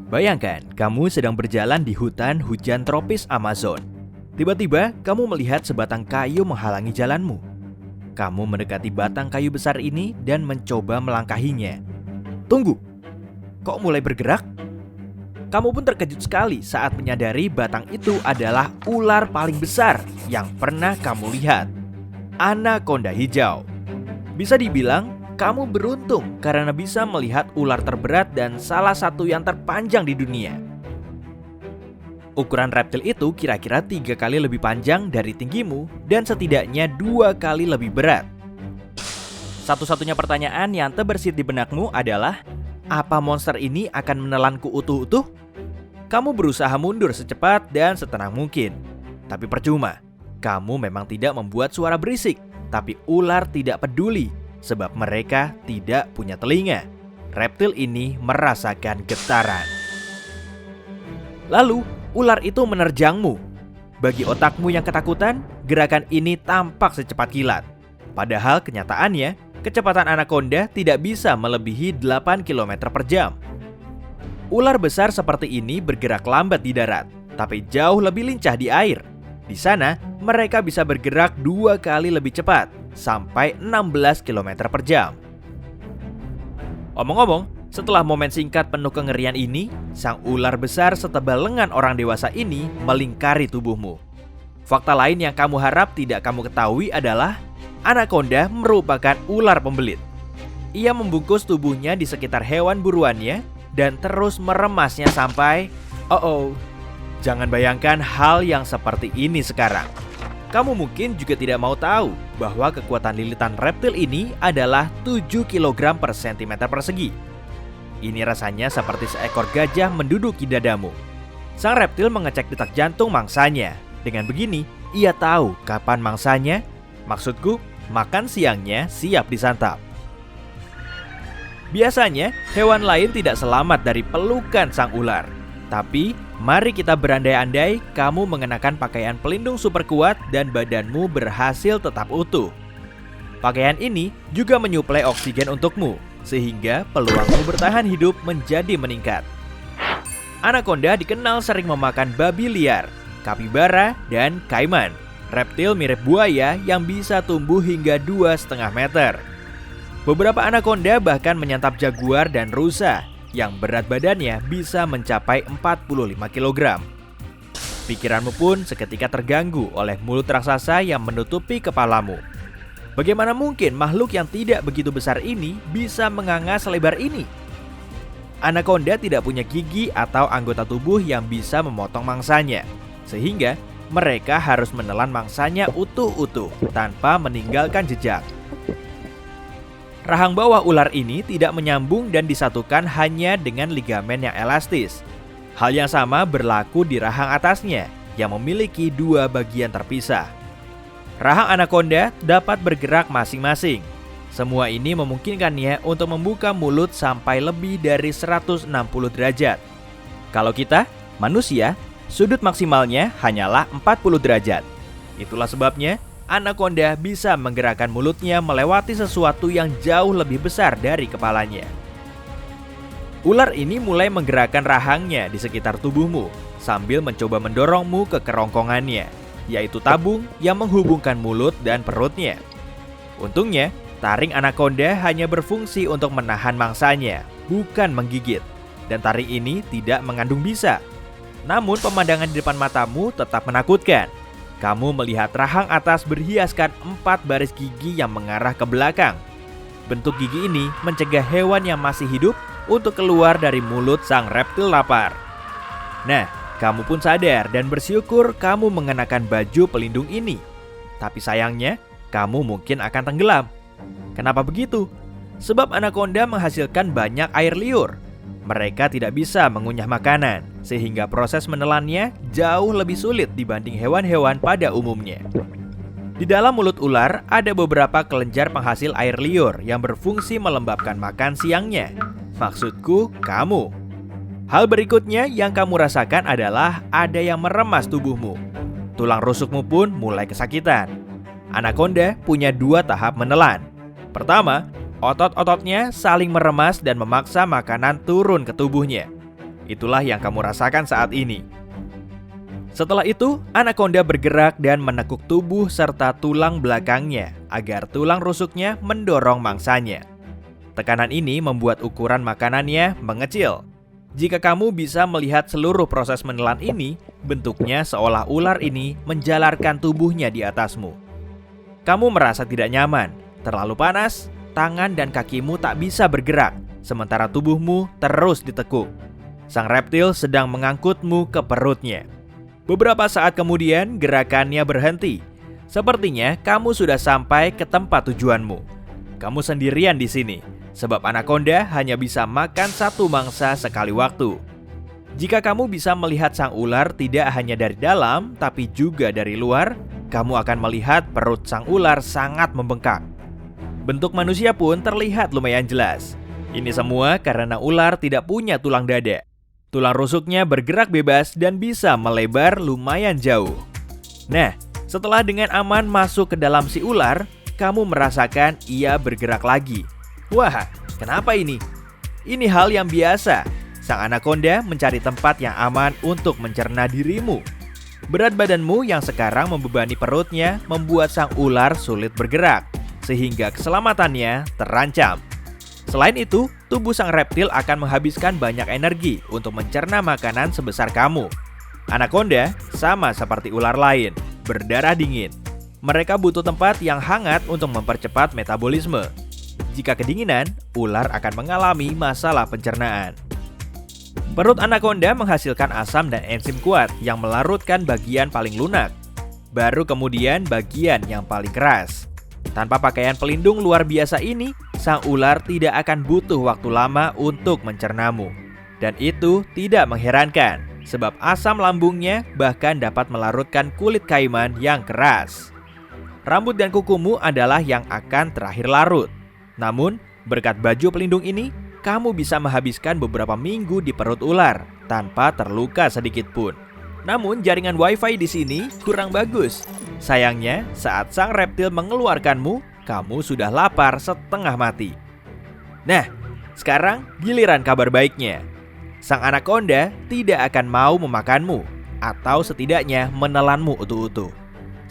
Bayangkan, kamu sedang berjalan di hutan hujan tropis Amazon. Tiba-tiba, kamu melihat sebatang kayu menghalangi jalanmu. Kamu mendekati batang kayu besar ini dan mencoba melangkahinya. Tunggu, kok mulai bergerak? Kamu pun terkejut sekali saat menyadari batang itu adalah ular paling besar yang pernah kamu lihat. Anaconda hijau. Bisa dibilang, kamu beruntung karena bisa melihat ular terberat dan salah satu yang terpanjang di dunia. Ukuran reptil itu kira-kira 3 kali lebih panjang dari tinggimu dan setidaknya 2 kali lebih berat. Satu-satunya pertanyaan yang terbersit di benakmu adalah, apa monster ini akan menelanku utuh-utuh? Kamu berusaha mundur secepat dan setenang mungkin. Tapi percuma, kamu memang tidak membuat suara berisik. Tapi ular tidak peduli, sebab mereka tidak punya telinga. Reptil ini merasakan getaran. Lalu, ular itu menerjangmu. Bagi otakmu yang ketakutan, gerakan ini tampak secepat kilat. Padahal kenyataannya, kecepatan anaconda tidak bisa melebihi 8 km per jam. Ular besar seperti ini bergerak lambat di darat, tapi jauh lebih lincah di air. Di sana, mereka bisa bergerak 2 kali lebih cepat, sampai 16 km per jam. Omong-omong, setelah momen singkat penuh kengerian ini, sang ular besar setebal lengan orang dewasa ini melingkari tubuhmu. Fakta lain yang kamu harap tidak kamu ketahui adalah anaconda merupakan ular pembelit. Ia membungkus tubuhnya di sekitar hewan buruannya dan terus meremasnya sampai... Jangan bayangkan hal yang seperti ini sekarang. Kamu mungkin juga tidak mau tahu bahwa kekuatan lilitan reptil ini adalah 7 kg per cm persegi. Ini rasanya seperti seekor gajah menduduki dadamu. Sang reptil mengecek detak jantung mangsanya. Dengan begini, ia tahu kapan mangsanya, maksudku, makan siangnya siap disantap. Biasanya, hewan lain tidak selamat dari pelukan sang ular. Tapi, mari kita berandai-andai kamu mengenakan pakaian pelindung super kuat dan badanmu berhasil tetap utuh. Pakaian ini juga menyuplai oksigen untukmu, sehingga peluangmu bertahan hidup menjadi meningkat. Anaconda dikenal sering memakan babi liar, kapibara, dan kaiman. Reptil mirip buaya yang bisa tumbuh hingga 2,5 meter. Beberapa anaconda bahkan menyantap jaguar dan rusa yang berat badannya bisa mencapai 45 kg. Pikiranmu pun seketika terganggu oleh mulut raksasa yang menutupi kepalamu. Bagaimana mungkin makhluk yang tidak begitu besar ini bisa menganga selebar ini? Anaconda tidak punya gigi atau anggota tubuh yang bisa memotong mangsanya, sehingga mereka harus menelan mangsanya utuh-utuh tanpa meninggalkan jejak. Rahang bawah ular ini tidak menyambung dan disatukan hanya dengan ligamen yang elastis. Hal yang sama berlaku di rahang atasnya yang memiliki 2 bagian terpisah. Rahang anaconda dapat bergerak masing-masing. Semua ini memungkinkannya untuk membuka mulut sampai lebih dari 160 derajat. Kalau kita, manusia, sudut maksimalnya hanyalah 40 derajat. Itulah sebabnya anaconda bisa menggerakkan mulutnya melewati sesuatu yang jauh lebih besar dari kepalanya. Ular ini mulai menggerakkan rahangnya di sekitar tubuhmu sambil mencoba mendorongmu ke kerongkongannya, yaitu tabung yang menghubungkan mulut dan perutnya. Untungnya, taring anaconda hanya berfungsi untuk menahan mangsanya, bukan menggigit. Dan taring ini tidak mengandung bisa. Namun pemandangan di depan matamu tetap menakutkan. Kamu melihat rahang atas berhiaskan 4 baris gigi yang mengarah ke belakang. Bentuk gigi ini mencegah hewan yang masih hidup untuk keluar dari mulut sang reptil lapar. Nah, kamu pun sadar dan bersyukur kamu mengenakan baju pelindung ini. Tapi sayangnya, kamu mungkin akan tenggelam. Kenapa begitu? Sebab anaconda menghasilkan banyak air liur. Mereka tidak bisa mengunyah makanan, sehingga proses menelannya jauh lebih sulit dibanding hewan-hewan pada umumnya. Di dalam mulut ular ada beberapa kelenjar penghasil air liur yang berfungsi melembabkan makan siangnya. Maksudku, kamu. Hal berikutnya yang kamu rasakan adalah ada yang meremas tubuhmu. Tulang rusukmu pun mulai kesakitan. Anaconda punya 2 tahap menelan. Pertama, otot-ototnya saling meremas dan memaksa makanan turun ke tubuhnya. Itulah yang kamu rasakan saat ini. Setelah itu, anakonda bergerak dan menekuk tubuh serta tulang belakangnya agar tulang rusuknya mendorong mangsanya. Tekanan ini membuat ukuran makanannya mengecil. Jika kamu bisa melihat seluruh proses menelan ini, bentuknya seolah ular ini menjalarkan tubuhnya di atasmu. Kamu merasa tidak nyaman, terlalu panas, tangan dan kakimu tak bisa bergerak, sementara tubuhmu terus ditekuk. Sang reptil sedang mengangkutmu ke perutnya. Beberapa saat kemudian, gerakannya berhenti. Sepertinya kamu sudah sampai ke tempat tujuanmu. Kamu sendirian di sini, sebab anakonda hanya bisa makan satu mangsa sekali waktu. Jika kamu bisa melihat sang ular tidak hanya dari dalam, tapi juga dari luar, kamu akan melihat perut sang ular sangat membengkak. Bentuk manusia pun terlihat lumayan jelas. Ini semua karena ular tidak punya tulang dada. Tulang rusuknya bergerak bebas dan bisa melebar lumayan jauh. Nah, setelah dengan aman masuk ke dalam si ular, kamu merasakan ia bergerak lagi. Wah, kenapa ini? Ini hal yang biasa. Sang anakonda mencari tempat yang aman untuk mencerna dirimu. Berat badanmu yang sekarang membebani perutnya membuat sang ular sulit bergerak, sehingga keselamatannya terancam. Selain itu, tubuh sang reptil akan menghabiskan banyak energi untuk mencerna makanan sebesar kamu. Anakonda sama seperti ular lain, berdarah dingin. Mereka butuh tempat yang hangat untuk mempercepat metabolisme. Jika kedinginan, ular akan mengalami masalah pencernaan. Perut anakonda menghasilkan asam dan enzim kuat yang melarutkan bagian paling lunak. Baru kemudian bagian yang paling keras. Tanpa pakaian pelindung luar biasa ini, sang ular tidak akan butuh waktu lama untuk mencernamu. Dan itu tidak mengherankan, sebab asam lambungnya bahkan dapat melarutkan kulit kaiman yang keras. Rambut dan kukumu adalah yang akan terakhir larut. Namun, berkat baju pelindung ini, kamu bisa menghabiskan beberapa minggu di perut ular tanpa terluka sedikit pun. Namun, jaringan wifi di sini kurang bagus. Sayangnya, saat sang reptil mengeluarkanmu, kamu sudah lapar setengah mati. Nah, sekarang giliran kabar baiknya. Sang anakonda tidak akan mau memakanmu, atau setidaknya menelanmu utuh-utuh.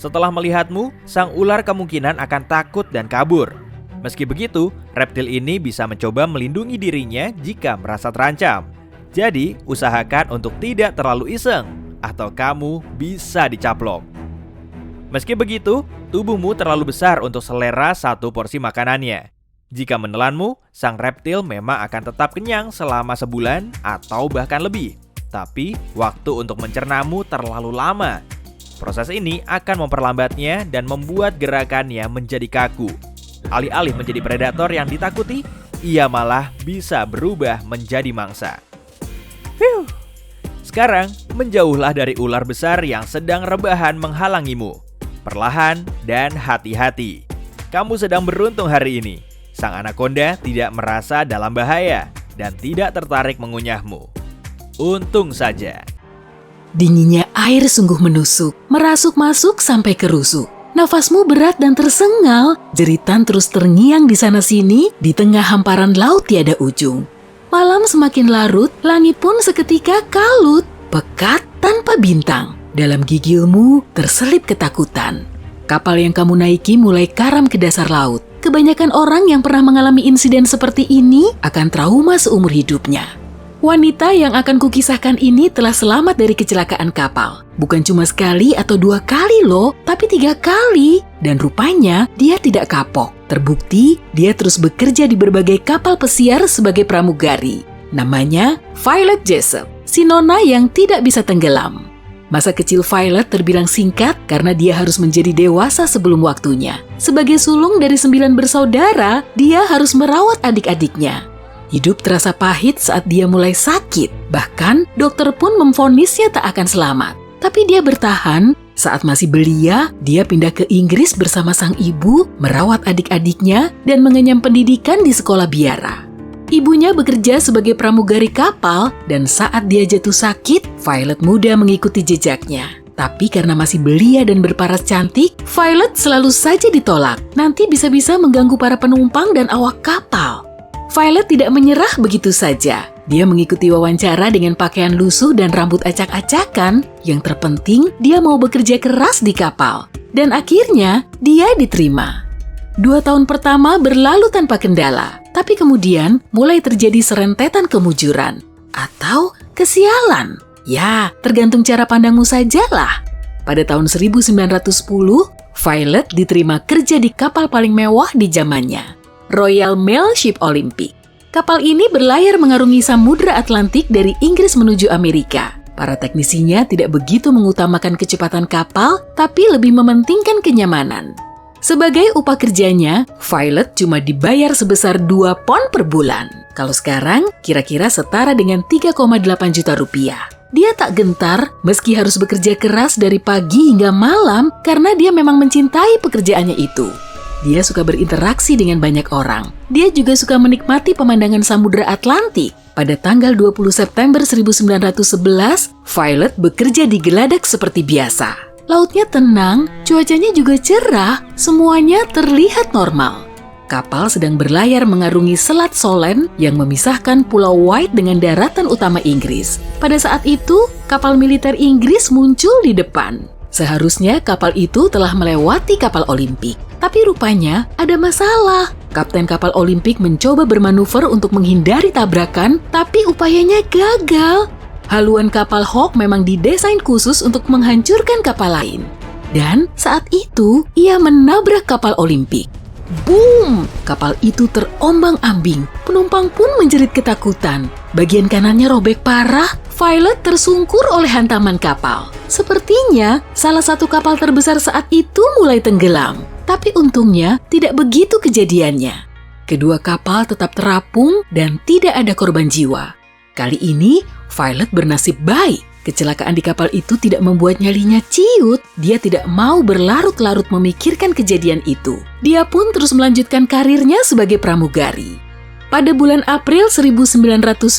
Setelah melihatmu, sang ular kemungkinan akan takut dan kabur. Meski begitu, reptil ini bisa mencoba melindungi dirinya jika merasa terancam. Jadi, usahakan untuk tidak terlalu iseng, atau kamu bisa dicaplok. Meski begitu, tubuhmu terlalu besar untuk selera satu porsi makanannya. Jika menelanmu, sang reptil memang akan tetap kenyang selama sebulan atau bahkan lebih. Tapi, waktu untuk mencernamu terlalu lama. Proses ini akan memperlambatnya dan membuat gerakannya menjadi kaku. Alih-alih menjadi predator yang ditakuti, ia malah bisa berubah menjadi mangsa. Sekarang, menjauhlah dari ular besar yang sedang rebahan menghalangimu. Perlahan dan hati-hati. Kamu sedang beruntung hari ini. Sang anakonda tidak merasa dalam bahaya dan tidak tertarik mengunyahmu. Untung saja. Dinginnya air sungguh menusuk, merasuk masuk sampai ke rusuk. Nafasmu berat dan tersengal, jeritan terus terngiang di sana-sini di tengah hamparan laut tiada ujung. Malam semakin larut, langit pun seketika kalut, pekat tanpa bintang. Dalam gigilmu terselip ketakutan. Kapal yang kamu naiki mulai karam ke dasar laut. Kebanyakan orang yang pernah mengalami insiden seperti ini akan trauma seumur hidupnya. Wanita yang akan kukisahkan ini telah selamat dari kecelakaan kapal. Bukan cuma sekali atau 2 kali loh, tapi 3 kali. Dan rupanya dia tidak kapok. Terbukti dia terus bekerja di berbagai kapal pesiar sebagai pramugari. Namanya Violet Jessup, si nona yang tidak bisa tenggelam. Masa kecil Violet terbilang singkat karena dia harus menjadi dewasa sebelum waktunya. Sebagai sulung dari 9 bersaudara, dia harus merawat adik-adiknya. Hidup terasa pahit saat dia mulai sakit. Bahkan, dokter pun memvonisnya tak akan selamat. Tapi dia bertahan. Saat masih belia, dia pindah ke Inggris bersama sang ibu, merawat adik-adiknya, dan mengenyam pendidikan di sekolah biara. Ibunya bekerja sebagai pramugari kapal, dan saat dia jatuh sakit, Violet muda mengikuti jejaknya. Tapi karena masih belia dan berparas cantik, Violet selalu saja ditolak. Nanti bisa-bisa mengganggu para penumpang dan awak kapal. Violet tidak menyerah begitu saja. Dia mengikuti wawancara dengan pakaian lusuh dan rambut acak-acakan. Yang terpenting, dia mau bekerja keras di kapal. Dan akhirnya, dia diterima. 2 tahun pertama berlalu tanpa kendala, tapi kemudian mulai terjadi serentetan kemujuran. Atau kesialan. Ya, tergantung cara pandangmu sajalah. Pada tahun 1910, Violet diterima kerja di kapal paling mewah di zamannya, Royal Mail Ship Olympic. Kapal ini berlayar mengarungi Samudra Atlantik dari Inggris menuju Amerika. Para teknisinya tidak begitu mengutamakan kecepatan kapal, tapi lebih mementingkan kenyamanan. Sebagai upah kerjanya, Violet cuma dibayar sebesar 2 pon per bulan. Kalau sekarang, kira-kira setara dengan 3,8 juta rupiah. Dia tak gentar meski harus bekerja keras dari pagi hingga malam karena dia memang mencintai pekerjaannya itu. Dia suka berinteraksi dengan banyak orang. Dia juga suka menikmati pemandangan Samudra Atlantik. Pada tanggal 20 September 1911, Violet bekerja di geladak seperti biasa. Lautnya tenang, cuacanya juga cerah, semuanya terlihat normal. Kapal sedang berlayar mengarungi Selat Solent yang memisahkan Pulau White dengan daratan utama Inggris. Pada saat itu, kapal militer Inggris muncul di depan. Seharusnya kapal itu telah melewati kapal Olimpik. Tapi rupanya ada masalah. Kapten kapal Olimpik mencoba bermanuver untuk menghindari tabrakan, tapi upayanya gagal. Haluan kapal Hawke memang didesain khusus untuk menghancurkan kapal lain. Dan saat itu, ia menabrak kapal Olimpik. Boom! Kapal itu terombang-ambing. Penumpang pun menjerit ketakutan. Bagian kanannya robek parah. Violet tersungkur oleh hantaman kapal. Sepertinya salah satu kapal terbesar saat itu mulai tenggelam. Tapi untungnya tidak begitu kejadiannya. Kedua kapal tetap terapung dan tidak ada korban jiwa. Kali ini Violet bernasib baik. Kecelakaan di kapal itu tidak membuat nyalinya ciut. Dia tidak mau berlarut-larut memikirkan kejadian itu. Dia pun terus melanjutkan karirnya sebagai pramugari. Pada bulan April 1912,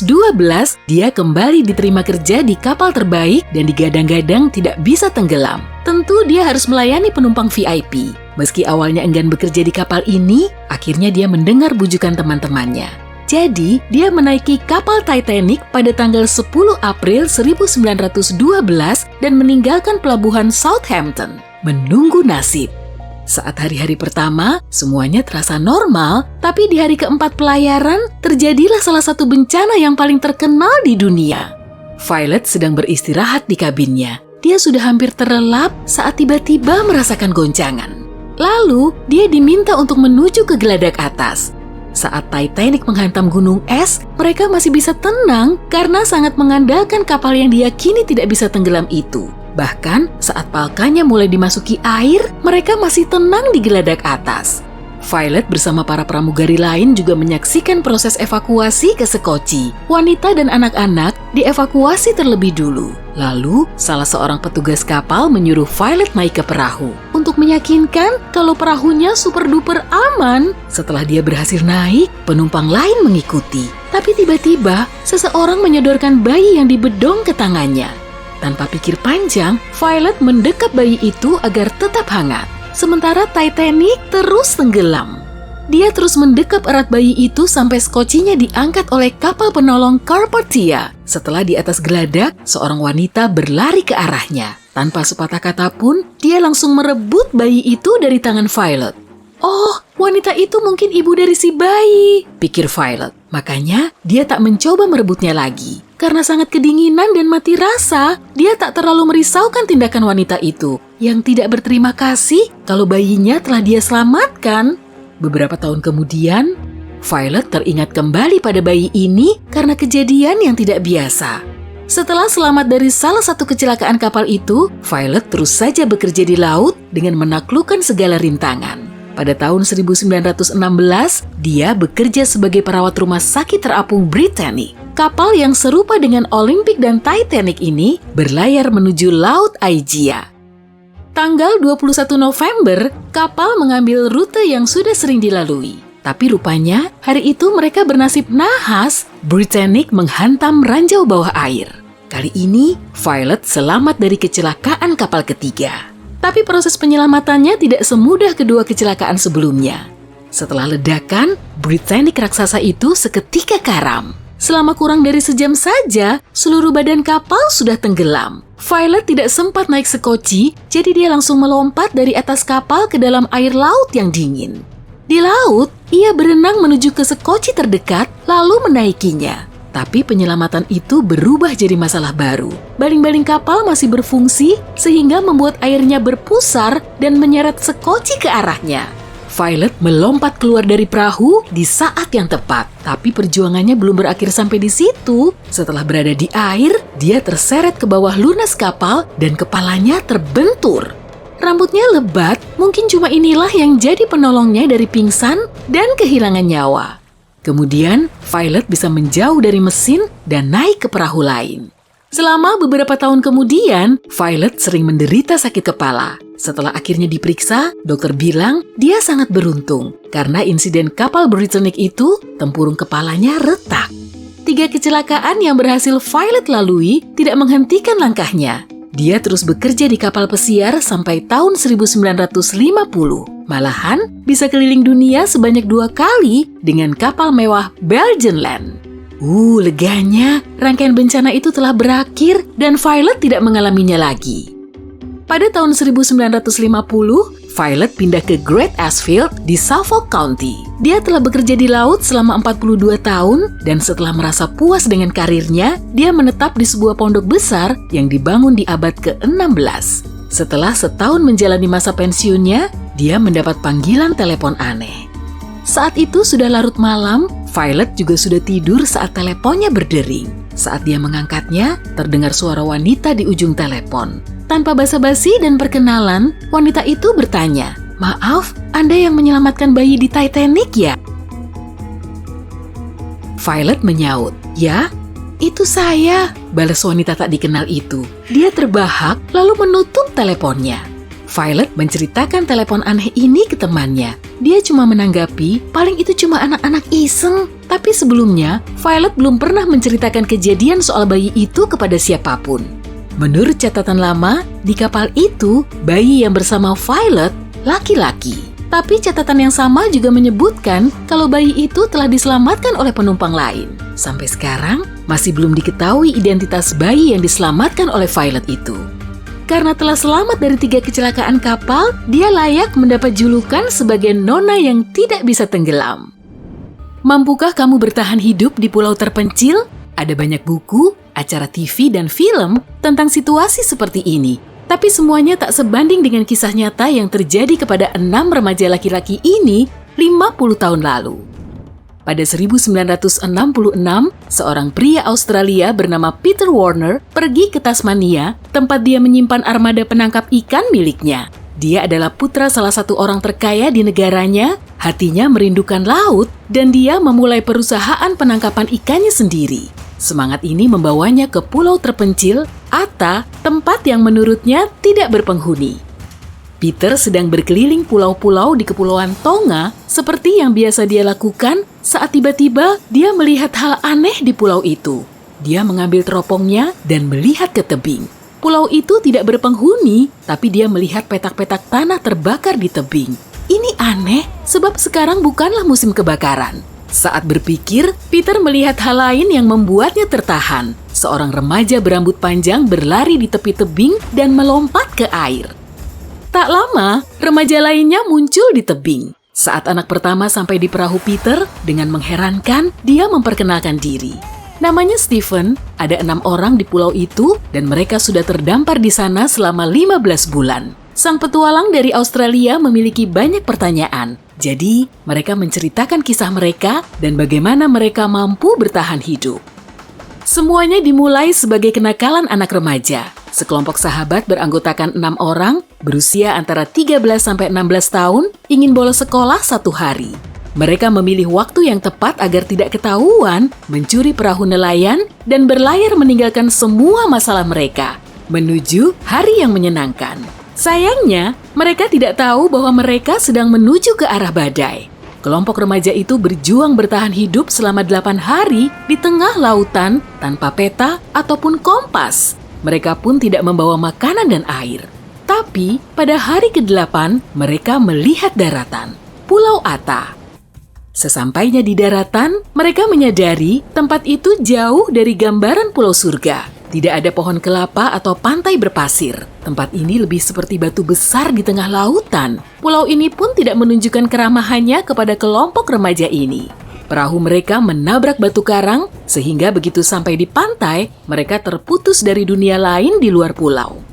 dia kembali diterima kerja di kapal terbaik dan digadang-gadang tidak bisa tenggelam. Tentu dia harus melayani penumpang VIP. Meski awalnya enggan bekerja di kapal ini, akhirnya dia mendengar bujukan teman-temannya. Jadi, dia menaiki kapal Titanic pada tanggal 10 April 1912 dan meninggalkan pelabuhan Southampton, menunggu nasib. Saat hari-hari pertama, semuanya terasa normal, tapi di hari keempat pelayaran, terjadilah salah satu bencana yang paling terkenal di dunia. Violet sedang beristirahat di kabinnya. Dia sudah hampir terlelap saat tiba-tiba merasakan goncangan. Lalu, dia diminta untuk menuju ke geladak atas. Saat Titanic menghantam gunung es, mereka masih bisa tenang karena sangat mengandalkan kapal yang diyakini tidak bisa tenggelam itu. Bahkan saat palkanya mulai dimasuki air, mereka masih tenang di geladak atas. Violet bersama para pramugari lain juga menyaksikan proses evakuasi ke Sekoci. Wanita dan anak-anak dievakuasi terlebih dulu. Lalu, salah seorang petugas kapal menyuruh Violet naik ke perahu untuk meyakinkan kalau perahunya super-duper aman. Setelah dia berhasil naik, penumpang lain mengikuti. Tapi tiba-tiba, seseorang menyodorkan bayi yang dibedong ke tangannya. Tanpa pikir panjang, Violet mendekap bayi itu agar tetap hangat. Sementara Titanic terus tenggelam. Dia terus mendekap erat bayi itu sampai skocinya diangkat oleh kapal penolong Carpathia. Setelah di atas geladak, seorang wanita berlari ke arahnya. Tanpa sepatah kata pun, dia langsung merebut bayi itu dari tangan Violet. Oh, wanita itu mungkin ibu dari si bayi, pikir Violet. Makanya, dia tak mencoba merebutnya lagi. Karena sangat kedinginan dan mati rasa, dia tak terlalu merisaukan tindakan wanita itu yang tidak berterima kasih kalau bayinya telah dia selamatkan. Beberapa tahun kemudian, Violet teringat kembali pada bayi ini karena kejadian yang tidak biasa. Setelah selamat dari salah satu kecelakaan kapal itu, Violet terus saja bekerja di laut dengan menaklukkan segala rintangan. Pada tahun 1916, dia bekerja sebagai perawat rumah sakit terapung Britannic. Kapal yang serupa dengan Olympic dan Titanic ini berlayar menuju Laut Aegea. Tanggal 21 November, kapal mengambil rute yang sudah sering dilalui. Tapi rupanya, hari itu mereka bernasib nahas. Britannic menghantam ranjau bawah air. Kali ini, Violet selamat dari kecelakaan kapal ketiga. Tapi proses penyelamatannya tidak semudah kedua kecelakaan sebelumnya. Setelah ledakan, Britannic raksasa itu seketika karam. Selama kurang dari sejam saja, seluruh badan kapal sudah tenggelam. Violet tidak sempat naik sekoci, jadi dia langsung melompat dari atas kapal ke dalam air laut yang dingin. Di laut, ia berenang menuju ke sekoci terdekat, lalu menaikinya. Tapi penyelamatan itu berubah jadi masalah baru. Baling-baling kapal masih berfungsi, sehingga membuat airnya berpusar dan menyeret sekoci ke arahnya. Violet melompat keluar dari perahu di saat yang tepat. Tapi perjuangannya belum berakhir sampai di situ. Setelah berada di air, dia terseret ke bawah lunas kapal dan kepalanya terbentur. Rambutnya lebat, mungkin cuma inilah yang jadi penolongnya dari pingsan dan kehilangan nyawa. Kemudian, Violet bisa menjauh dari mesin dan naik ke perahu lain. Selama beberapa tahun kemudian, Violet sering menderita sakit kepala. Setelah akhirnya diperiksa, dokter bilang dia sangat beruntung karena insiden kapal Britannic itu, tempurung kepalanya retak. 3 kecelakaan yang berhasil Violet lalui tidak menghentikan langkahnya. Dia terus bekerja di kapal pesiar sampai tahun 1950. Malahan bisa keliling dunia sebanyak 2 kali dengan kapal mewah Belgian Land. Leganya, rangkaian bencana itu telah berakhir dan Violet tidak mengalaminya lagi. Pada tahun 1950, Violet pindah ke Great Ashfield di Suffolk County. Dia telah bekerja di laut selama 42 tahun dan setelah merasa puas dengan karirnya, dia menetap di sebuah pondok besar yang dibangun di abad ke-16. Setelah setahun menjalani masa pensiunnya, dia mendapat panggilan telepon aneh. Saat itu sudah larut malam, Violet juga sudah tidur saat teleponnya berdering. Saat dia mengangkatnya, terdengar suara wanita di ujung telepon. Tanpa basa-basi dan perkenalan, wanita itu bertanya, "Maaf, Anda yang menyelamatkan bayi di Titanic ya?" Violet menyaut, "Ya, itu saya," balas wanita tak dikenal itu. Dia terbahak lalu menutup teleponnya. Violet menceritakan telepon aneh ini ke temannya. Dia cuma menanggapi, paling itu cuma anak-anak iseng. Tapi sebelumnya, Violet belum pernah menceritakan kejadian soal bayi itu kepada siapapun. Menurut catatan lama, di kapal itu, bayi yang bersama Violet laki-laki. Tapi catatan yang sama juga menyebutkan kalau bayi itu telah diselamatkan oleh penumpang lain. Sampai sekarang, masih belum diketahui identitas bayi yang diselamatkan oleh Violet itu. Karena telah selamat dari 3 kecelakaan kapal, dia layak mendapat julukan sebagai nona yang tidak bisa tenggelam. Mampukah kamu bertahan hidup di pulau terpencil? Ada banyak buku, acara TV, dan film tentang situasi seperti ini. Tapi semuanya tak sebanding dengan kisah nyata yang terjadi kepada 6 remaja laki-laki ini 50 tahun lalu. Pada 1966, seorang pria Australia bernama Peter Warner pergi ke Tasmania, tempat dia menyimpan armada penangkap ikan miliknya. Dia adalah putra salah satu orang terkaya di negaranya, hatinya merindukan laut, dan dia memulai perusahaan penangkapan ikannya sendiri. Semangat ini membawanya ke pulau terpencil, Ata, tempat yang menurutnya tidak berpenghuni. Peter sedang berkeliling pulau-pulau di Kepulauan Tonga seperti yang biasa dia lakukan saat tiba-tiba dia melihat hal aneh di pulau itu. Dia mengambil teropongnya dan melihat ke tebing. Pulau itu tidak berpenghuni, tapi dia melihat petak-petak tanah terbakar di tebing. Ini aneh sebab sekarang bukanlah musim kebakaran. Saat berpikir, Peter melihat hal lain yang membuatnya tertahan. Seorang remaja berambut panjang berlari di tepi tebing dan melompat ke air. Tak lama, remaja lainnya muncul di tebing. Saat anak pertama sampai di perahu Peter, dengan mengherankan, dia memperkenalkan diri. Namanya Stephen, ada 6 orang di pulau itu, dan mereka sudah terdampar di sana selama 15 bulan. Sang petualang dari Australia memiliki banyak pertanyaan. Jadi, mereka menceritakan kisah mereka dan bagaimana mereka mampu bertahan hidup. Semuanya dimulai sebagai kenakalan anak remaja. Sekelompok sahabat beranggotakan 6 orang, berusia antara 13-16 tahun, ingin bolos sekolah 1 hari. Mereka memilih waktu yang tepat agar tidak ketahuan, mencuri perahu nelayan, dan berlayar meninggalkan semua masalah mereka, menuju hari yang menyenangkan. Sayangnya, mereka tidak tahu bahwa mereka sedang menuju ke arah badai. Kelompok remaja itu berjuang bertahan hidup selama 8 hari di tengah lautan tanpa peta ataupun kompas. Mereka pun tidak membawa makanan dan air. Tapi pada hari ke-8, mereka melihat daratan, Pulau Ata. Sesampainya di daratan, mereka menyadari tempat itu jauh dari gambaran pulau surga. Tidak ada pohon kelapa atau pantai berpasir. Tempat ini lebih seperti batu besar di tengah lautan. Pulau ini pun tidak menunjukkan keramahannya kepada kelompok remaja ini. Perahu mereka menabrak batu karang, sehingga begitu sampai di pantai, mereka terputus dari dunia lain di luar pulau.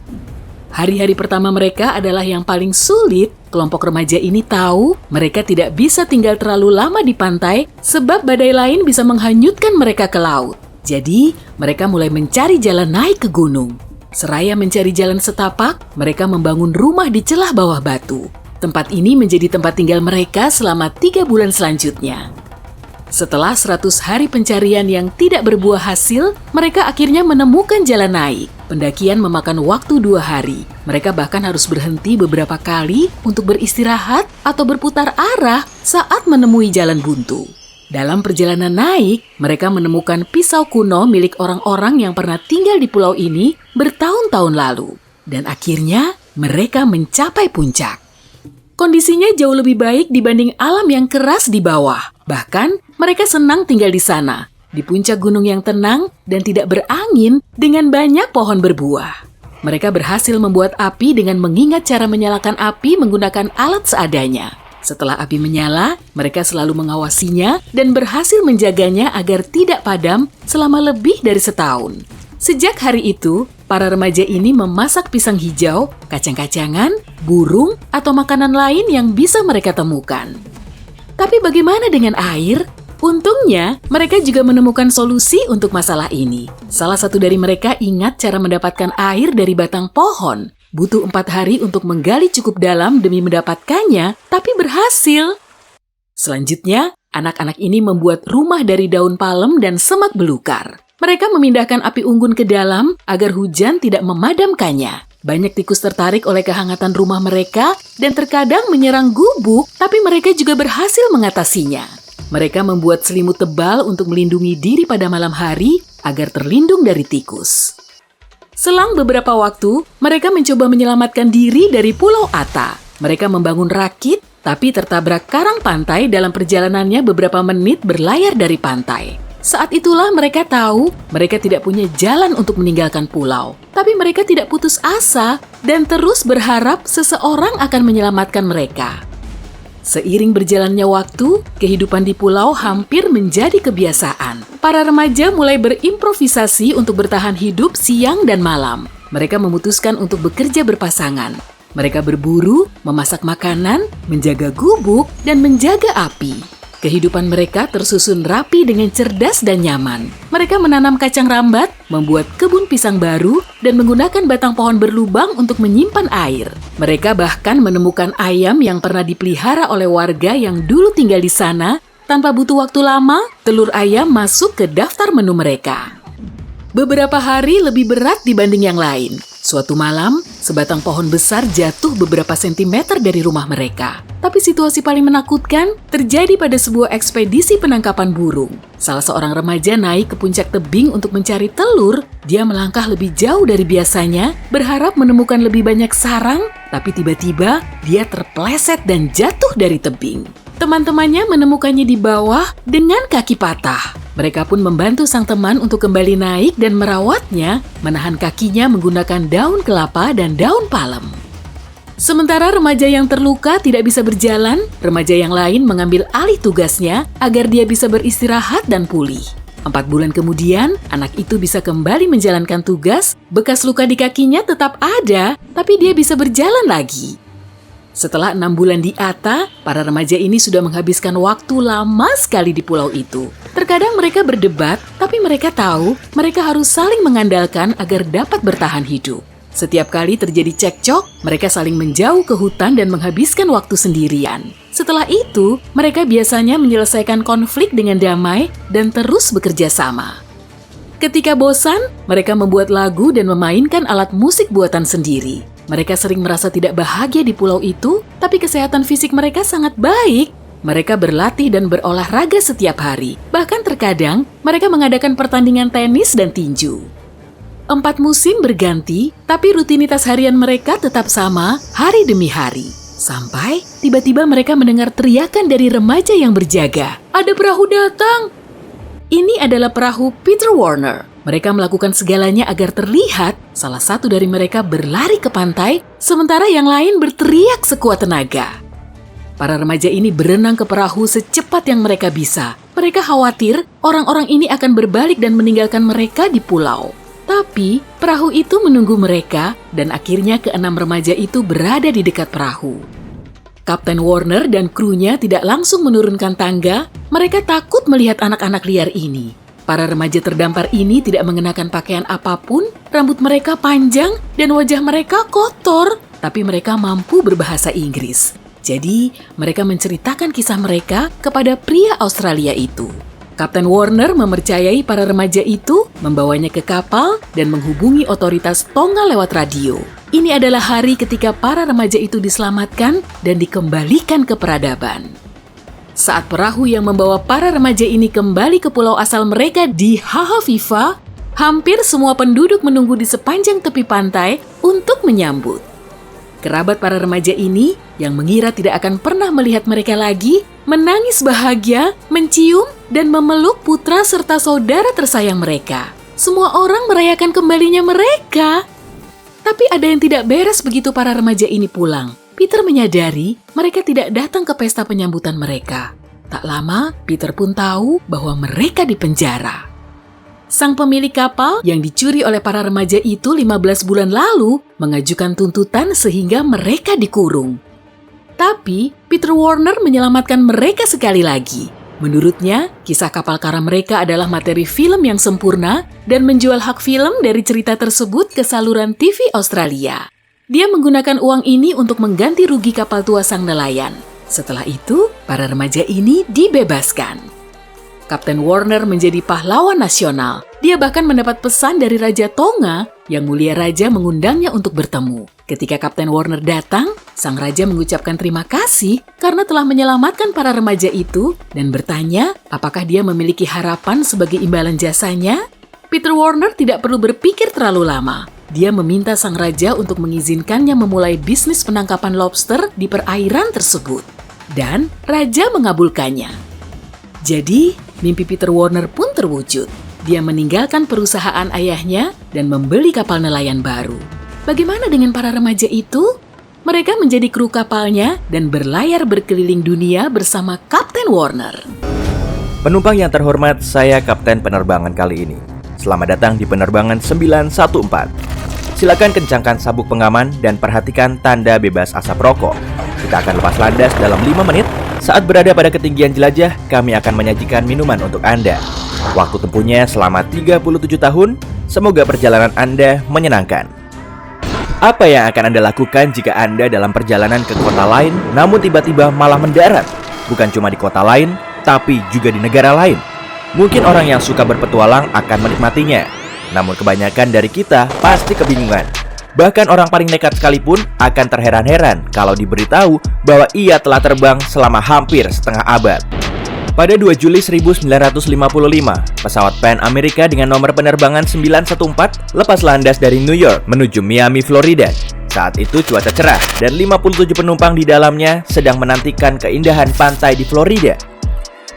Hari-hari pertama mereka adalah yang paling sulit. Kelompok remaja ini tahu mereka tidak bisa tinggal terlalu lama di pantai sebab badai lain bisa menghanyutkan mereka ke laut. Jadi, mereka mulai mencari jalan naik ke gunung. Seraya mencari jalan setapak, mereka membangun rumah di celah bawah batu. Tempat ini menjadi tempat tinggal mereka selama 3 bulan selanjutnya. Setelah 100 hari pencarian yang tidak berbuah hasil, mereka akhirnya menemukan jalan naik. Pendakian memakan waktu 2 hari. Mereka bahkan harus berhenti beberapa kali untuk beristirahat atau berputar arah saat menemui jalan buntu. Dalam perjalanan naik, mereka menemukan pisau kuno milik orang-orang yang pernah tinggal di pulau ini bertahun-tahun lalu. Dan akhirnya, mereka mencapai puncak. Kondisinya jauh lebih baik dibanding alam yang keras di bawah. Bahkan, mereka senang tinggal di sana, di puncak gunung yang tenang dan tidak berangin dengan banyak pohon berbuah. Mereka berhasil membuat api dengan mengingat cara menyalakan api menggunakan alat seadanya. Setelah api menyala, mereka selalu mengawasinya dan berhasil menjaganya agar tidak padam selama lebih dari setahun. Sejak hari itu, para remaja ini memasak pisang hijau, kacang-kacangan, burung, atau makanan lain yang bisa mereka temukan. Tapi bagaimana dengan air? Untungnya, mereka juga menemukan solusi untuk masalah ini. Salah satu dari mereka ingat cara mendapatkan air dari batang pohon. Butuh 4 hari untuk menggali cukup dalam demi mendapatkannya, tapi berhasil. Selanjutnya, anak-anak ini membuat rumah dari daun palem dan semak belukar. Mereka memindahkan api unggun ke dalam agar hujan tidak memadamkannya. Banyak tikus tertarik oleh kehangatan rumah mereka dan terkadang menyerang gubuk, tapi mereka juga berhasil mengatasinya. Mereka membuat selimut tebal untuk melindungi diri pada malam hari agar terlindung dari tikus. Selang beberapa waktu, mereka mencoba menyelamatkan diri dari Pulau Ata. Mereka membangun rakit, tapi tertabrak karang pantai dalam perjalanannya beberapa menit berlayar dari pantai. Saat itulah mereka tahu mereka tidak punya jalan untuk meninggalkan pulau. Tapi mereka tidak putus asa dan terus berharap seseorang akan menyelamatkan mereka. Seiring berjalannya waktu, kehidupan di pulau hampir menjadi kebiasaan. Para remaja mulai berimprovisasi untuk bertahan hidup siang dan malam. Mereka memutuskan untuk bekerja berpasangan. Mereka berburu, memasak makanan, menjaga gubuk, dan menjaga api. Kehidupan mereka tersusun rapi dengan cerdas dan nyaman. Mereka menanam kacang rambat, membuat kebun pisang baru, dan menggunakan batang pohon berlubang untuk menyimpan air. Mereka bahkan menemukan ayam yang pernah dipelihara oleh warga yang dulu tinggal di sana. Tanpa butuh waktu lama, telur ayam masuk ke daftar menu mereka. Beberapa hari lebih berat dibanding yang lain. Suatu malam, sebatang pohon besar jatuh beberapa sentimeter dari rumah mereka. Tapi situasi paling menakutkan terjadi pada sebuah ekspedisi penangkapan burung. Salah seorang remaja naik ke puncak tebing untuk mencari telur. Dia melangkah lebih jauh dari biasanya, berharap menemukan lebih banyak sarang, tapi tiba-tiba dia terpeleset dan jatuh dari tebing. Teman-temannya menemukannya di bawah dengan kaki patah. Mereka pun membantu sang teman untuk kembali naik dan merawatnya, menahan kakinya menggunakan daun kelapa dan daun palem. Sementara remaja yang terluka tidak bisa berjalan, remaja yang lain mengambil alih tugasnya agar dia bisa beristirahat dan pulih. 4 bulan kemudian, anak itu bisa kembali menjalankan tugas, bekas luka di kakinya tetap ada, tapi dia bisa berjalan lagi. Setelah 6 bulan di Ata, para remaja ini sudah menghabiskan waktu lama sekali di pulau itu. Terkadang mereka berdebat, tapi mereka tahu mereka harus saling mengandalkan agar dapat bertahan hidup. Setiap kali terjadi cekcok, mereka saling menjauh ke hutan dan menghabiskan waktu sendirian. Setelah itu, mereka biasanya menyelesaikan konflik dengan damai dan terus bekerja sama. Ketika bosan, mereka membuat lagu dan memainkan alat musik buatan sendiri. Mereka sering merasa tidak bahagia di pulau itu, tapi kesehatan fisik mereka sangat baik. Mereka berlatih dan berolahraga setiap hari. Bahkan terkadang, mereka mengadakan pertandingan tenis dan tinju. 4 musim berganti, tapi rutinitas harian mereka tetap sama hari demi hari. Sampai tiba-tiba mereka mendengar teriakan dari remaja yang berjaga. Ada perahu datang! Ini adalah perahu Peter Warner. Mereka melakukan segalanya agar terlihat. Salah satu dari mereka berlari ke pantai, sementara yang lain berteriak sekuat tenaga. Para remaja ini berenang ke perahu secepat yang mereka bisa. Mereka khawatir orang-orang ini akan berbalik dan meninggalkan mereka di pulau. Tapi perahu itu menunggu mereka dan akhirnya keenam remaja itu berada di dekat perahu. Kapten Warner dan krunya tidak langsung menurunkan tangga. Mereka takut melihat anak-anak liar ini. Para remaja terdampar ini tidak mengenakan pakaian apapun, rambut mereka panjang dan wajah mereka kotor. Tapi mereka mampu berbahasa Inggris. Jadi mereka menceritakan kisah mereka kepada pria Australia itu. Kapten Warner mempercayai para remaja itu, membawanya ke kapal dan menghubungi otoritas Tonga lewat radio. Ini adalah hari ketika para remaja itu diselamatkan dan dikembalikan ke peradaban. Saat perahu yang membawa para remaja ini kembali ke pulau asal mereka di Hahaviva, hampir semua penduduk menunggu di sepanjang tepi pantai untuk menyambut. Kerabat para remaja ini yang mengira tidak akan pernah melihat mereka lagi, menangis bahagia, mencium, dan memeluk putra serta saudara tersayang mereka. Semua orang merayakan kembalinya mereka. Tapi ada yang tidak beres begitu para remaja ini pulang. Peter menyadari mereka tidak datang ke pesta penyambutan mereka. Tak lama, Peter pun tahu bahwa mereka dipenjara. Sang pemilik kapal yang dicuri oleh para remaja itu 15 bulan lalu mengajukan tuntutan sehingga mereka dikurung. Tapi Peter Warner menyelamatkan mereka sekali lagi. Menurutnya, kisah kapal karam mereka adalah materi film yang sempurna dan menjual hak film dari cerita tersebut ke saluran TV Australia. Dia menggunakan uang ini untuk mengganti rugi kapal tua sang nelayan. Setelah itu, para remaja ini dibebaskan. Kapten Warner menjadi pahlawan nasional. Dia bahkan mendapat pesan dari Raja Tonga yang mulia raja mengundangnya untuk bertemu. Ketika Kapten Warner datang, sang raja mengucapkan terima kasih karena telah menyelamatkan para remaja itu dan bertanya apakah dia memiliki harapan sebagai imbalan jasanya. Peter Warner tidak perlu berpikir terlalu lama. Dia meminta sang raja untuk mengizinkannya memulai bisnis penangkapan lobster di perairan tersebut. Dan raja mengabulkannya. Jadi, mimpi Peter Warner pun terwujud. Dia meninggalkan perusahaan ayahnya dan membeli kapal nelayan baru. Bagaimana dengan para remaja itu? Mereka menjadi kru kapalnya dan berlayar berkeliling dunia bersama Kapten Warner. Penumpang yang terhormat, saya Kapten penerbangan kali ini. Selamat datang di penerbangan 914. Silakan kencangkan sabuk pengaman dan perhatikan tanda bebas asap rokok. Kita akan lepas landas dalam 5 menit. Saat berada pada ketinggian jelajah, kami akan menyajikan minuman untuk Anda. Waktu tempuhnya selama 37 tahun. Semoga perjalanan Anda menyenangkan. Apa yang akan Anda lakukan jika Anda dalam perjalanan ke kota lain, namun tiba-tiba malah mendarat? Bukan cuma di kota lain, tapi juga di negara lain. Mungkin orang yang suka berpetualang akan menikmatinya. Namun kebanyakan dari kita pasti kebingungan. Bahkan orang paling nekat sekalipun akan terheran-heran kalau diberitahu bahwa ia telah terbang selama hampir setengah abad. Pada 2 Juli 1955, pesawat Pan Amerika dengan nomor penerbangan 914 lepas landas dari New York menuju Miami, Florida. Saat itu cuaca cerah dan 57 penumpang di dalamnya sedang menantikan keindahan pantai di Florida.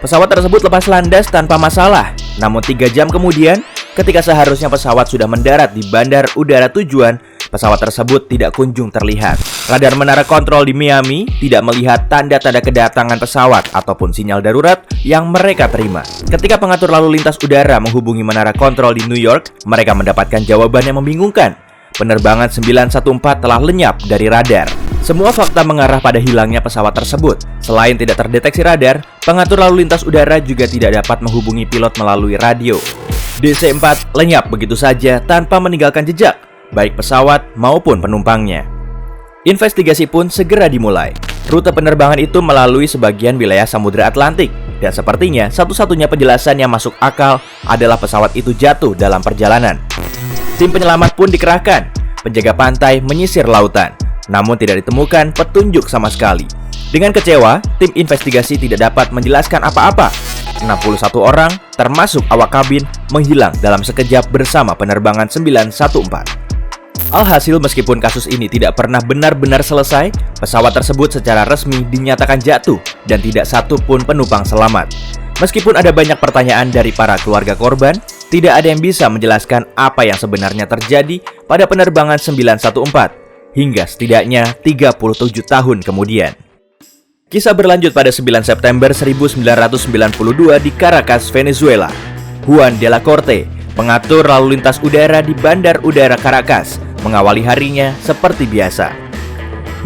Pesawat tersebut lepas landas tanpa masalah. Namun 3 jam kemudian, ketika seharusnya pesawat sudah mendarat di bandar udara tujuan, pesawat tersebut tidak kunjung terlihat. Radar menara kontrol di Miami tidak melihat tanda-tanda kedatangan pesawat ataupun sinyal darurat yang mereka terima. Ketika pengatur lalu lintas udara menghubungi menara kontrol di New York, mereka mendapatkan jawaban yang membingungkan. Penerbangan 914 telah lenyap dari radar. Semua fakta mengarah pada hilangnya pesawat tersebut. Selain tidak terdeteksi radar, pengatur lalu lintas udara juga tidak dapat menghubungi pilot melalui radio. DC-4 lenyap begitu saja tanpa meninggalkan jejak, baik pesawat maupun penumpangnya. Investigasi pun segera dimulai. Rute penerbangan itu melalui sebagian wilayah Samudra Atlantik, dan sepertinya satu-satunya penjelasan yang masuk akal adalah pesawat itu jatuh dalam perjalanan. Tim penyelamat pun dikerahkan. Penjaga pantai menyisir lautan, namun tidak ditemukan petunjuk sama sekali. Dengan kecewa, tim investigasi tidak dapat menjelaskan apa-apa. 61 orang, termasuk awak kabin, menghilang dalam sekejap bersama penerbangan 914. Alhasil meskipun kasus ini tidak pernah benar-benar selesai, pesawat tersebut secara resmi dinyatakan jatuh dan tidak satu pun penumpang selamat. Meskipun ada banyak pertanyaan dari para keluarga korban, tidak ada yang bisa menjelaskan apa yang sebenarnya terjadi pada penerbangan 914 hingga setidaknya 37 tahun kemudian. Kisah berlanjut pada 9 September 1992 di Caracas, Venezuela. Juan de la Corte, pengatur lalu lintas udara di Bandar Udara Caracas, mengawali harinya seperti biasa.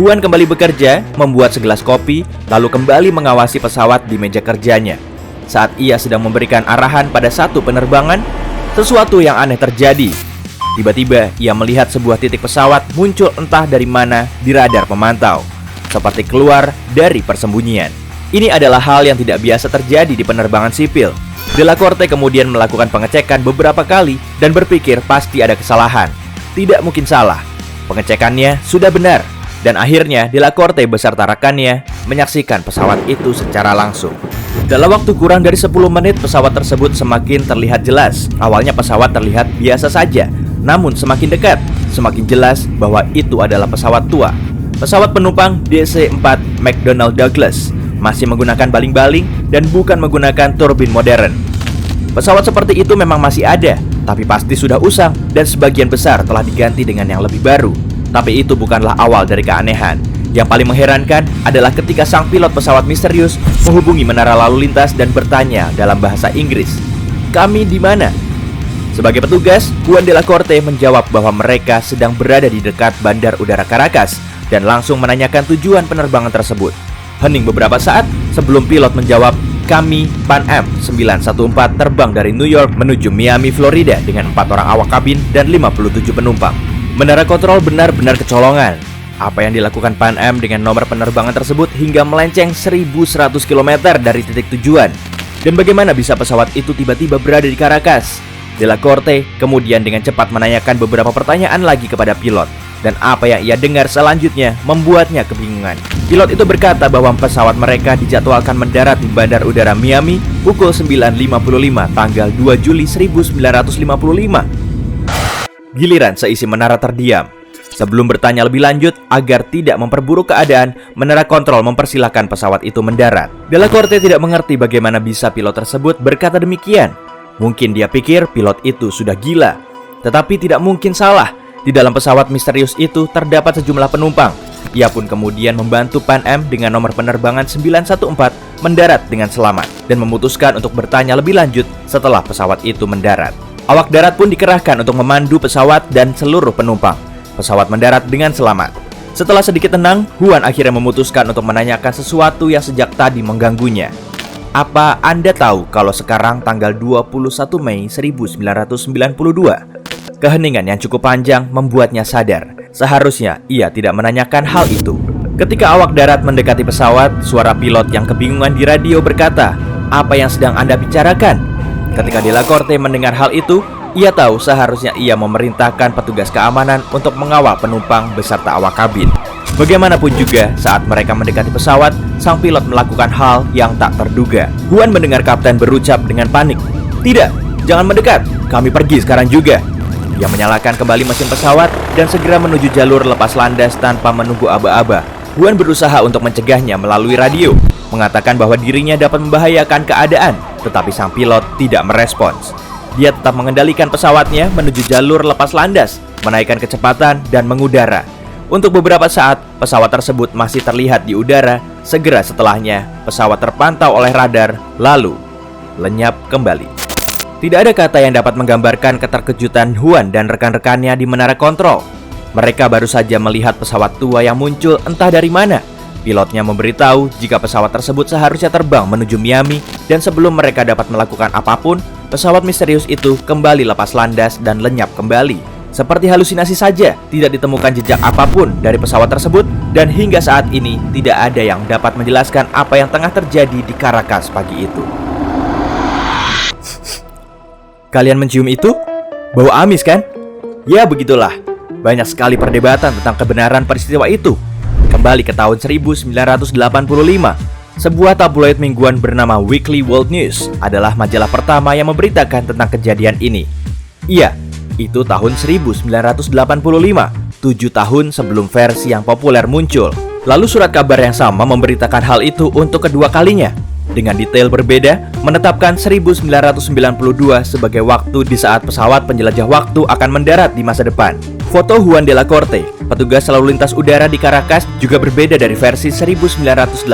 Juan kembali bekerja, membuat segelas kopi, lalu kembali mengawasi pesawat di meja kerjanya. Saat ia sedang memberikan arahan pada satu penerbangan, sesuatu yang aneh terjadi. Tiba-tiba ia melihat sebuah titik pesawat muncul entah dari mana di radar pemantau, seperti keluar dari persembunyian. Ini adalah hal yang tidak biasa terjadi di penerbangan sipil. De la Corte kemudian melakukan pengecekan beberapa kali dan berpikir pasti ada kesalahan. Tidak mungkin salah. Pengecekannya sudah benar. Dan akhirnya De la Corte beserta rekannya menyaksikan pesawat itu secara langsung. Dalam waktu kurang dari 10 menit pesawat tersebut semakin terlihat jelas. Awalnya pesawat terlihat biasa saja, namun semakin dekat, semakin jelas bahwa itu adalah pesawat tua. Pesawat penumpang DC-4 McDonnell Douglas masih menggunakan baling-baling dan bukan menggunakan turbin modern. Pesawat seperti itu memang masih ada, tapi pasti sudah usang dan sebagian besar telah diganti dengan yang lebih baru. Tapi itu bukanlah awal dari keanehan. Yang paling mengherankan adalah ketika sang pilot pesawat misterius menghubungi menara lalu lintas dan bertanya dalam bahasa Inggris, "Kami di mana?" Sebagai petugas, Juan de la Corte menjawab bahwa mereka sedang berada di dekat Bandar Udara Caracas dan langsung menanyakan tujuan penerbangan tersebut. Hening beberapa saat sebelum pilot menjawab, "Kami Pan Am 914 terbang dari New York menuju Miami, Florida dengan 4 orang awak kabin dan 57 penumpang." Menara kontrol benar-benar kecolongan. Apa yang dilakukan Pan Am dengan nomor penerbangan tersebut hingga melenceng 1100 km dari titik tujuan? Dan bagaimana bisa pesawat itu tiba-tiba berada di Caracas? De la Corte kemudian dengan cepat menanyakan beberapa pertanyaan lagi kepada pilot. Dan apa yang ia dengar selanjutnya membuatnya kebingungan. Pilot itu berkata bahwa pesawat mereka dijadwalkan mendarat di Bandar Udara Miami pukul 9.55 tanggal 2 Juli 1955. Giliran seisi menara terdiam. Sebelum bertanya lebih lanjut, agar tidak memperburuk keadaan, menara kontrol mempersilahkan pesawat itu mendarat. De la Corte tidak mengerti bagaimana bisa pilot tersebut berkata demikian. Mungkin dia pikir pilot itu sudah gila. Tetapi tidak mungkin salah. Di dalam pesawat misterius itu terdapat sejumlah penumpang. Ia pun kemudian membantu Pan Am dengan nomor penerbangan 914 mendarat dengan selamat dan memutuskan untuk bertanya lebih lanjut setelah pesawat itu mendarat. Awak darat pun dikerahkan untuk memandu pesawat dan seluruh penumpang. Pesawat mendarat dengan selamat. Setelah sedikit tenang, Juan akhirnya memutuskan untuk menanyakan sesuatu yang sejak tadi mengganggunya. "Apa Anda tahu kalau sekarang tanggal 21 Mei 1992? Keheningan yang cukup panjang membuatnya sadar. Seharusnya ia tidak menanyakan hal itu. Ketika awak darat mendekati pesawat, suara pilot yang kebingungan di radio berkata, "Apa yang sedang Anda bicarakan?" Ketika De la Corte mendengar hal itu, ia tahu seharusnya ia memerintahkan petugas keamanan untuk mengawal penumpang beserta awak kabin. Bagaimanapun juga, saat mereka mendekati pesawat, sang pilot melakukan hal yang tak terduga. Juan mendengar kapten berucap dengan panik, "Tidak, jangan mendekat, kami pergi sekarang juga." Ia menyalakan kembali mesin pesawat dan segera menuju jalur lepas landas tanpa menunggu aba-aba. Juan berusaha untuk mencegahnya melalui radio, mengatakan bahwa dirinya dapat membahayakan keadaan, tetapi sang pilot tidak merespons. Dia tetap mengendalikan pesawatnya menuju jalur lepas landas, menaikkan kecepatan dan mengudara. Untuk beberapa saat, pesawat tersebut masih terlihat di udara. Segera setelahnya, pesawat terpantau oleh radar, lalu lenyap kembali. Tidak ada kata yang dapat menggambarkan keterkejutan Juan dan rekan-rekannya di menara kontrol. Mereka baru saja melihat pesawat tua yang muncul entah dari mana. Pilotnya memberitahu jika pesawat tersebut seharusnya terbang menuju Miami, dan sebelum mereka dapat melakukan apapun, pesawat misterius itu kembali lepas landas dan lenyap kembali. Seperti halusinasi saja, tidak ditemukan jejak apapun dari pesawat tersebut, dan hingga saat ini tidak ada yang dapat menjelaskan apa yang tengah terjadi di Caracas pagi itu. Kalian mencium itu? Bau amis kan? Ya begitulah. Banyak sekali perdebatan tentang kebenaran peristiwa itu. Kembali ke tahun 1985, sebuah tabloid mingguan bernama Weekly World News adalah majalah pertama yang memberitakan tentang kejadian ini. Iya, Itu tahun 1985, 7 tahun sebelum versi yang populer muncul. Lalu surat kabar yang sama memberitakan hal itu untuk kedua kalinya, dengan detail berbeda, menetapkan 1992 sebagai waktu di saat pesawat penjelajah waktu akan mendarat di masa depan. Foto Juan de la Corte, petugas lalu lintas udara di Caracas, juga berbeda dari versi 1985,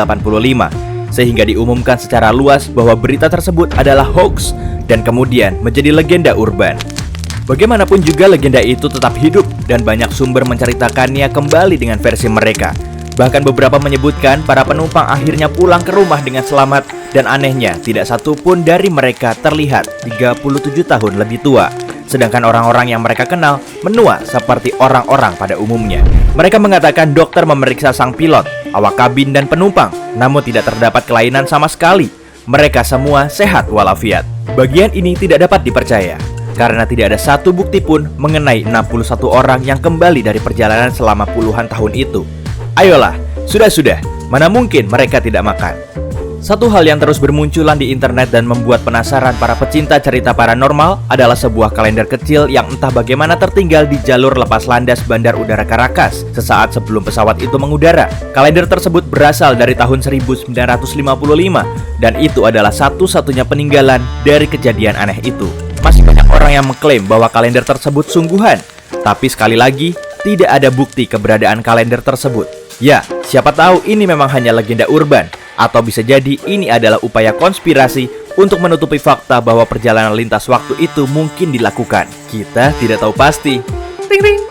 sehingga diumumkan secara luas bahwa berita tersebut adalah hoax dan kemudian menjadi legenda urban. Bagaimanapun juga legenda itu tetap hidup dan banyak sumber menceritakannya kembali dengan versi mereka. Bahkan beberapa menyebutkan para penumpang akhirnya pulang ke rumah dengan selamat dan anehnya tidak satu pun dari mereka terlihat 37 tahun lebih tua. Sedangkan orang-orang yang mereka kenal menua seperti orang-orang pada umumnya. Mereka mengatakan dokter memeriksa sang pilot, awak kabin dan penumpang, namun tidak terdapat kelainan sama sekali. Mereka semua sehat walafiat. Bagian ini tidak dapat dipercaya karena tidak ada satu bukti pun mengenai 61 orang yang kembali dari perjalanan selama puluhan tahun itu. Ayolah, sudah, mana mungkin mereka tidak makan? Satu hal yang terus bermunculan di internet dan membuat penasaran para pecinta cerita paranormal adalah sebuah kalender kecil yang entah bagaimana tertinggal di jalur lepas landas Bandar Udara Caracas sesaat sebelum pesawat itu mengudara. Kalender tersebut berasal dari tahun 1955 dan itu adalah satu-satunya peninggalan dari kejadian aneh itu. Masih banyak orang yang mengklaim bahwa kalender tersebut sungguhan, tapi sekali lagi tidak ada bukti keberadaan kalender tersebut. Ya, siapa tahu ini memang hanya legenda urban, atau bisa jadi ini adalah upaya konspirasi untuk menutupi fakta bahwa perjalanan lintas waktu itu mungkin dilakukan. Kita tidak tahu pasti. Ring ring.